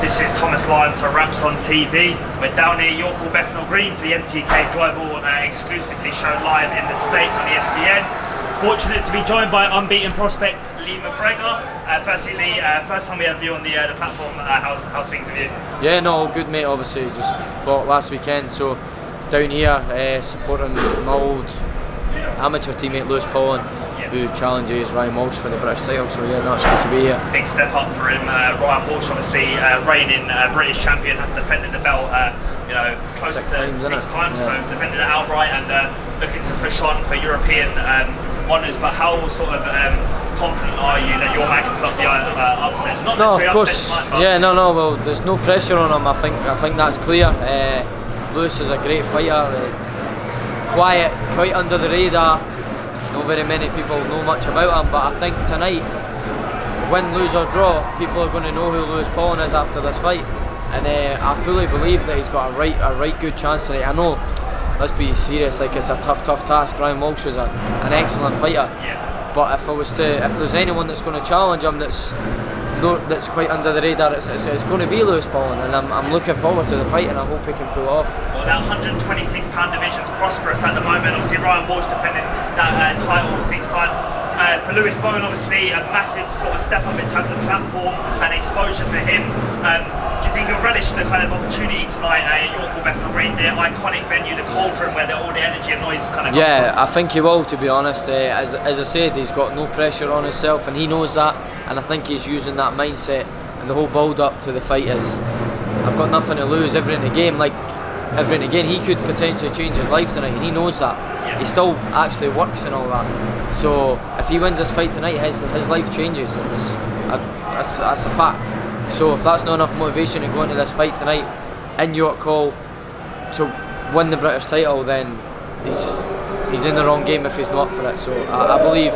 This is Thomas Lyons for Raps on TV. We're down near Yorkville, Bethnal Green for the MTK Global exclusively shown live in the States on ESPN. Fortunate to be joined by unbeaten prospect Lee McGregor. Firstly, Lee, first time we have you on the platform. How's things with you? Yeah, no, all good, mate. Obviously, just fought last weekend, so down here supporting my old amateur teammate Lewis Bowen, who challenges Ryan Walsh for the British title. So yeah, no, it's good to be here. Big step up for him. Ryan Walsh, obviously reigning British champion, has defended the belt, close to six times. So defended it outright and looking to push on for European honours. But how sort of confident are you that your man can put up the upset? Not no, necessarily of course. Upset tonight, but yeah, no. Well, there's no pressure on him. I think that's clear. Lewis is a great fighter. Quiet, quite under the radar. Not very many people know much about him, but I think tonight, win, lose or draw, people are going to know who Lewis Bowen is after this fight, and I fully believe that he's got a right good chance tonight. I know, let's be serious, like it's a tough task. Ryan Walsh is an excellent fighter, but if there's anyone that's going to challenge him that's quite under the radar, it's going to be Lewis Bowen, and I'm looking forward to the fight, and I hope he can pull it off. Well, that 126-pound division is prosperous at the moment. Obviously, Ryan Walsh defended that title 6 times. For Lewis Bowen, obviously a massive sort of step up in terms of platform and exposure for him. Do you think he'll relish the kind of opportunity tonight at Yorkville, Bethnal Green, the iconic venue, the cauldron where all the energy and noise kind of comes from? I think he will, to be honest. As I said, he's got no pressure on himself, and he knows that, and I think he's using that mindset, and the whole build up to the fight is, I've got nothing to lose, everything to gain. He could potentially change his life tonight, and he knows that. He still actually works and all that. So if he wins this fight tonight, his life changes, and that's a fact. So if that's not enough motivation to go into this fight tonight in York Hall to win the British title, then he's in the wrong game if he's not for it. So I believe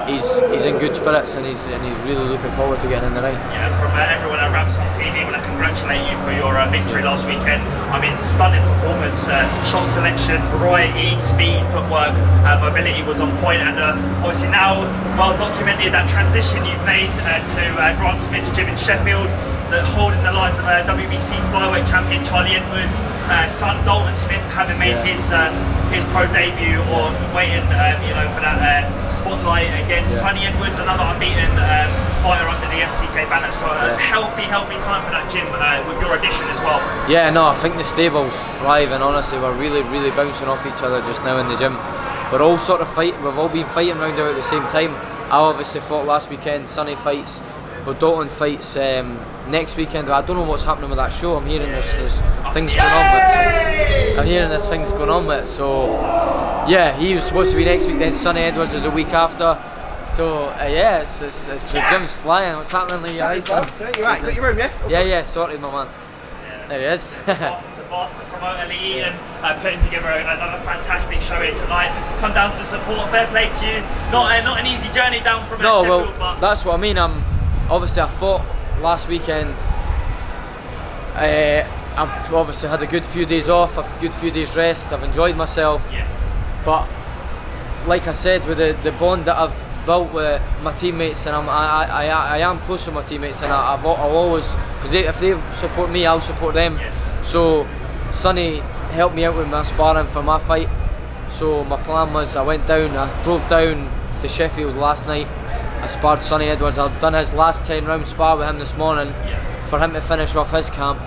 he's in good spirits, and he's really looking forward to getting in the ring. Yeah, from everyone at Raps on TV, I want to congratulate you for your victory last weekend. I mean, stunning performance, shot selection, variety, speed, footwork, mobility was on point, and obviously now well documented that transition you've made to Grant Smith's gym in Sheffield, holding the likes of WBC FLYWEIGHT champion Charlie Edwards, son Dalton Smith having made his pro debut, or waiting for that spotlight against Sonny Edwards, another unbeaten fighter under the MTK banner. So healthy time for that gym with your addition as well. Yeah, no, I think the stable's thriving. Honestly, we're really bouncing off each other just now in the gym. We're all sort of we've all been fighting around about the same time. I obviously fought last weekend, Sonny fights, but Dalton fights next weekend. I don't know what's happening with that show. I'm hearing there's things going on with it. I'm hearing there's things going on with it. So yeah, he was supposed to be next week, then Sonny Edwards is a week after. So it's the gym's flying. What's happening, Lee? You're right, you got your room, yeah? Yeah, sorted, my man. There he is. the boss, the promoter Lee, and putting together another fantastic show here tonight. Come down to support. Fair play to you. Not an easy journey down from Sheffield, but that's what I mean. Obviously I fought last weekend. I've obviously had a good few days off, a good few days rest. I've enjoyed myself. But like I said, with the bond that I've built with my teammates, and I am close with my teammates, and I'll always, because if they support me, I'll support them. So Sonny helped me out with my sparring for my fight. So my plan was, I drove down to Sheffield last night. I sparred Sonny Edwards. I've done his last 10-round spar with him this morning for him to finish off his camp,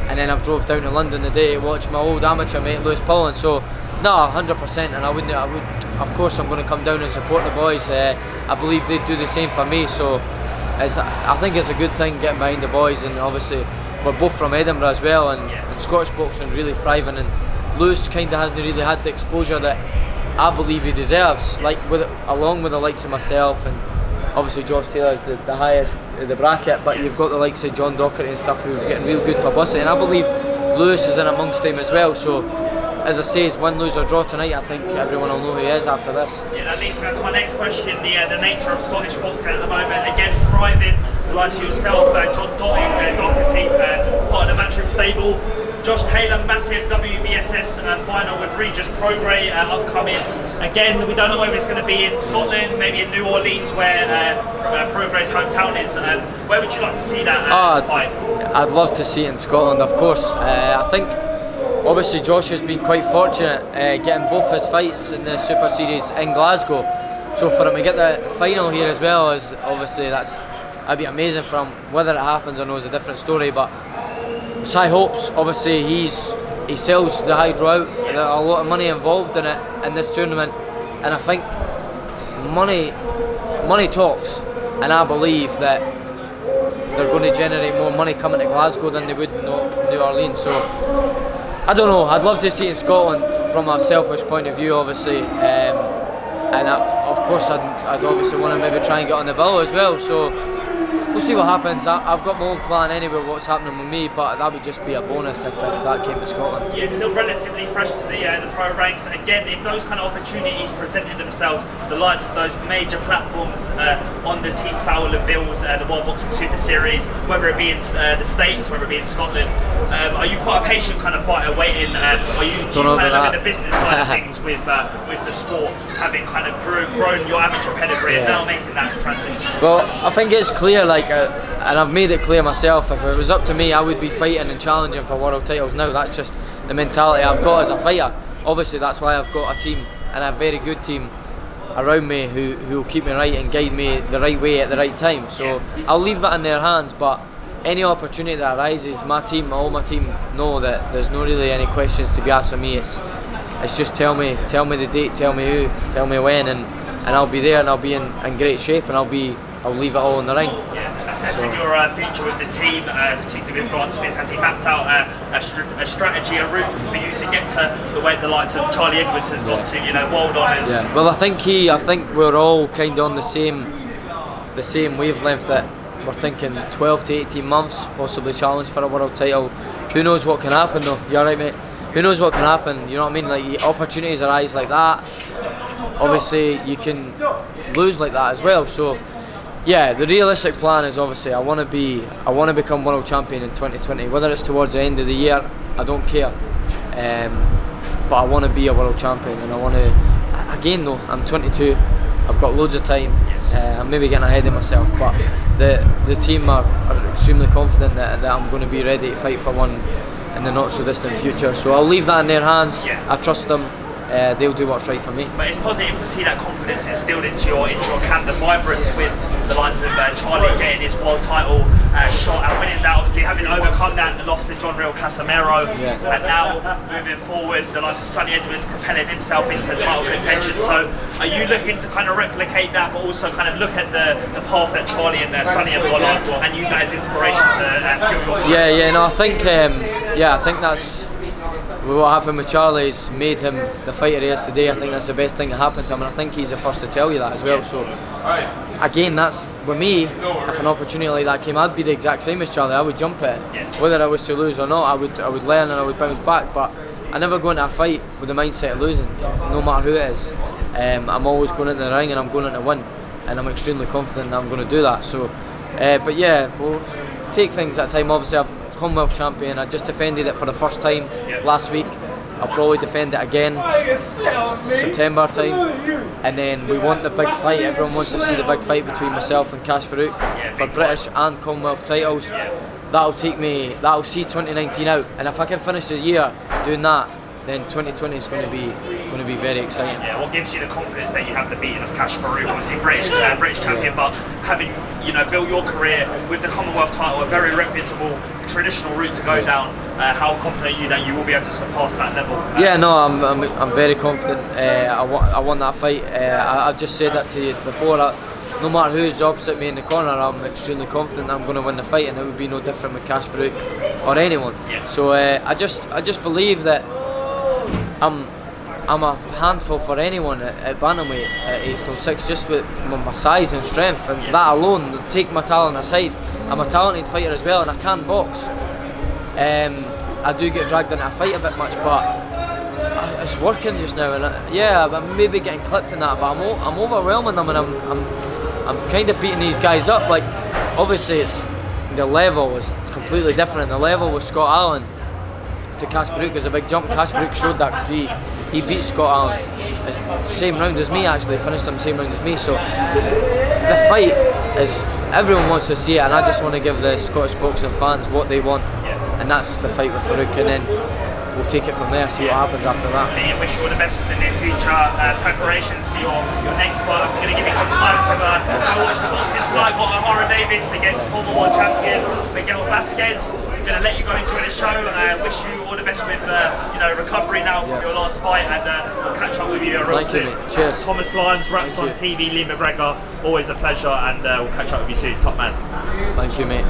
and then I've drove down to London today to watch my old amateur mate Lewis Bowen. So no, 100%, and I would, of course I'm going to come down and support the boys. I believe they'd do the same for me, so I think it's a good thing getting behind the boys, and obviously we're both from Edinburgh as well, and Scottish boxing's really thriving, and Lewis kind of hasn't really had the exposure that I believe he deserves, along with the likes of myself, and obviously Josh Taylor's the highest in the bracket, but you've got the likes of John Docherty and stuff who's getting real good publicity, and I believe Lewis is in amongst them as well. So as I say, win, lose or draw tonight, I think everyone will know who he is after this. Yeah, that leads me on to my next question. The nature of Scottish boxing at the moment, again thriving, the likes of yourself, John Docherty, part of the Matchroom stable. Josh Taylor, massive WBSS final with Regis Prograis upcoming. Again, we don't know whether it's going to be in Scotland, maybe in New Orleans, where Prograis' hometown is. Where would you like to see that fight? I'd love to see it in Scotland, of course. I think obviously Josh has been quite fortunate getting both his fights in the Super Series in Glasgow. So for him to get the final here as well is obviously that'd be amazing for him. Whether it happens or no is a different story, but it's high hopes. Obviously he sells the hydro out. There's a lot of money involved in it in this tournament, and I think money talks, and I believe that they're going to generate more money coming to Glasgow than they would in New Orleans. So I don't know, I'd love to see it in Scotland from a selfish point of view, obviously, and of course I'd obviously want to maybe try and get on the bill as well. So we'll see what happens. I've got my own plan anyway, what's happening with me, but that would just be a bonus if that came to Scotland. Yeah, still relatively fresh to the pro ranks. Again, if those kind of opportunities presented themselves, the likes of those major platforms on the Team Sowell and Bills, the World Boxing Super Series, whether it be in the States, whether it be in Scotland, are you quite a patient kind of fighter waiting? Do you kind of look at the business side of things with the sport, having kind of grown your amateur pedigree and now making that transition? Well, I think it's clear, and I've made it clear myself, if it was up to me I would be fighting and challenging for world titles now. That's just the mentality I've got as a fighter. Obviously that's why I've got a team, and a very good team around me who will keep me right and guide me the right way at the right time. So I'll leave that in their hands, but any opportunity that arises, all my team know that there's no really any questions to be asked of me. It's just tell me the date, tell me who, tell me when, and I'll be there, and I'll be in great shape, and I'll leave it all in the ring. Yeah. Assessing your future with the team, particularly with Grant Smith, has he mapped out a strategy, a route for you to get to the way the likes of Charlie Edwards has got to, world honours? Yeah. Well, I think we're all kind of on the same wavelength, that we're thinking 12 to 18 months, possibly challenge for a world title. Who knows what can happen though? You're right, mate. Who knows what can happen? You know what I mean? Like, opportunities arise like that. Obviously, you can lose like that as well. So, yeah, the realistic plan is obviously I want to become world champion in 2020. Whether it's towards the end of the year, I don't care. But I want to be a world champion, and I want to. Again, though, I'm 22. I've got loads of time. I'm maybe getting ahead of myself, but the team are extremely confident that I'm going to be ready to fight for one in the not so distant future. So I'll leave that in their hands. I trust them. They'll do what's right for me. But it's positive to see that confidence instilled into your camp, the vibrance with the likes of Charlie getting his world title shot and winning that, obviously having overcome that and lost to John Real Casamero, and now moving forward, the likes of Sonny Edwards propelling himself into title contention. So are you looking to kind of replicate that, but also kind of look at the path that Charlie and Sonny have gone on and use that as inspiration to fuel your career? No, I think that's what happened with Charlie's made him the fighter he is today. I think that's the best thing that happened to him, and I think he's the first to tell you that as well. So again, that's with me, if an opportunity like that came, I'd be the exact same as Charlie. I would jump at it. Whether I was to lose or not, I would learn and I would bounce back, but I never go into a fight with the mindset of losing, no matter who it is. I'm always going into the ring and I'm going in to win, and I'm extremely confident that I'm going to do that. So but yeah, we'll take things at a time. Obviously I'm Commonwealth champion. I just defended it for the first time last week. I'll probably defend it again September time, and then we want the big fight. Everyone wants to see the big fight between myself and Cash Farouk for British and Commonwealth titles. That'll see 2019 out, and if I can finish the year doing that, then 2020 is going to be very exciting. Yeah, what gives you the confidence that you have the beating of Cash Farouk, obviously British champion, but having built your career with the Commonwealth title, a very reputable traditional route to go down. How confident are you that you will be able to surpass that level? I'm very confident. I want that fight. I just said that to you before. No matter who's opposite me in the corner, I'm extremely confident I'm going to win the fight, and it would be no different with Cash Farouk or anyone. So I just believe that I'm a handful for anyone at bantamweight at 8'6", just with my size and strength, and that alone, take my talent aside, I'm a talented fighter as well, and I can box. I do get dragged into a fight a bit much, but it's working just now, and I'm maybe getting clipped in that, but I'm overwhelming them, and I'm kind of beating these guys up. Like, obviously the level is completely different. The level with Scott Allen to Cash Farouk is a big jump. Cash Farouk showed that because he beat Scott Allen same round as me, actually finished him same round as me. So the fight is, everyone wants to see it, and I just want to give the Scottish boxing fans what they want, and that's the fight with Farouk, and then we'll take it from there, see what happens after that. I wish you all the best for the near future preparations for your next fight. I'm going to give you some time to go watch the boxing tonight. Got Amara Davis against former world champion Miguel Vasquez. I'm going to let you go enjoy the show. Wish you all the best with recovery now from your last fight, and we'll catch up with you real soon. Thank you, mate. Cheers. Thomas Lyons, Raps on TV, Lee McGregor, always a pleasure, and we'll catch up with you soon. Top man. Thank you, mate.